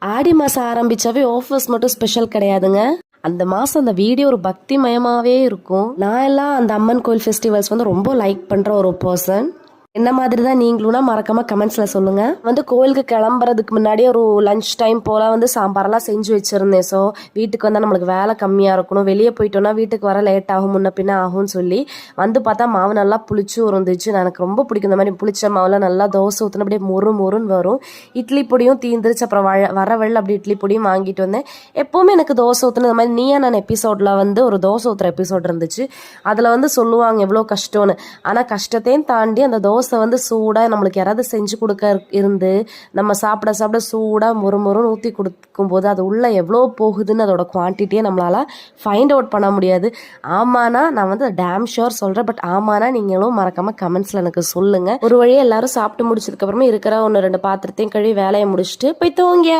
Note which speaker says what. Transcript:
Speaker 1: ஆடி மாதம் ஆரம்பிச்சாவே ஆஃபர்ஸ் மட்டும் ஸ்பெஷல் கிடையாதுங்க. அந்த மாதம் அந்த வீடியோ ஒரு பக்தி மயமாகவே இருக்கும். நான் எல்லாம் அந்த அம்மன் கோயில் ஃபெஸ்டிவல்ஸ் வந்து ரொம்ப லைக் பண்ணுற ஒரு பர்சன். என்ன மாதிரி தான் நீங்களும் மறக்காம கமெண்ட்ஸ்ல சொல்லுங்க. வந்து கோயிலுக்கு கிளம்புறதுக்கு முன்னாடி ஒரு லஞ்ச் டைம் போல வந்து சாம்பாரெல்லாம் செஞ்சு வச்சிருந்தேன். ஸோ வீட்டுக்கு வந்தால் நம்மளுக்கு வேலை கம்மியாக இருக்கணும், வெளியே போயிட்டோம்னா வீட்டுக்கு வர லேட் ஆகும், முன்ன பின்ன ஆகும்னு சொல்லி வந்து பார்த்தா மாவு நல்லா புளிச்சும் இருந்துச்சு. எனக்கு ரொம்ப பிடிக்கும் இந்த மாதிரி புளிச்ச மாவுல நல்லா தோசை ஊற்றின அப்படியே மொறுன்னு வரும். இட்லி பொடியும் தீந்துருச்சு. அப்புறம் வர வெள்ள அப்படி இட்லி பொடியும் வாங்கிட்டு வந்தேன். எப்போவுமே எனக்கு தோசை ஊற்றுன இந்த மாதிரி நீயா நான் எபிசோடில் வந்து ஒரு தோசை ஊற்றுற எபிசோட் இருந்துச்சு. அதில் வந்து சொல்லுவாங்க எவ்வளோ கஷ்டம்னு. ஆனால் கஷ்டத்தையும் தாண்டி அந்த தோசை வந்து சூடாக நம்மளுக்கு யாராவது செஞ்சு கொடுக்க இருந்து நம்ம சாப்பிட சூடாக மொறுன்னு ஊற்றி கொடுக்கும்போது அது உள்ளே எவ்வளோ போகுதுன்னு அதோட குவான்டிட்டியை நம்மளால் ஃபைண்ட் அவுட் பண்ண முடியாது. ஆமானா நான் வந்து டேம் ஷோர் சொல்கிறேன். பட் ஆமானா நீங்களும் மறக்காமல் கமெண்ட்ஸில் எனக்கு சொல்லுங்கள். ஒரு வழியாக எல்லாரும் சாப்பிட்டு முடிச்சதுக்கப்புறமா இருக்கிற 1-2 பாத்திரத்தையும் கழுவி வேலையை முடிச்சுட்டு போய் தூங்கியா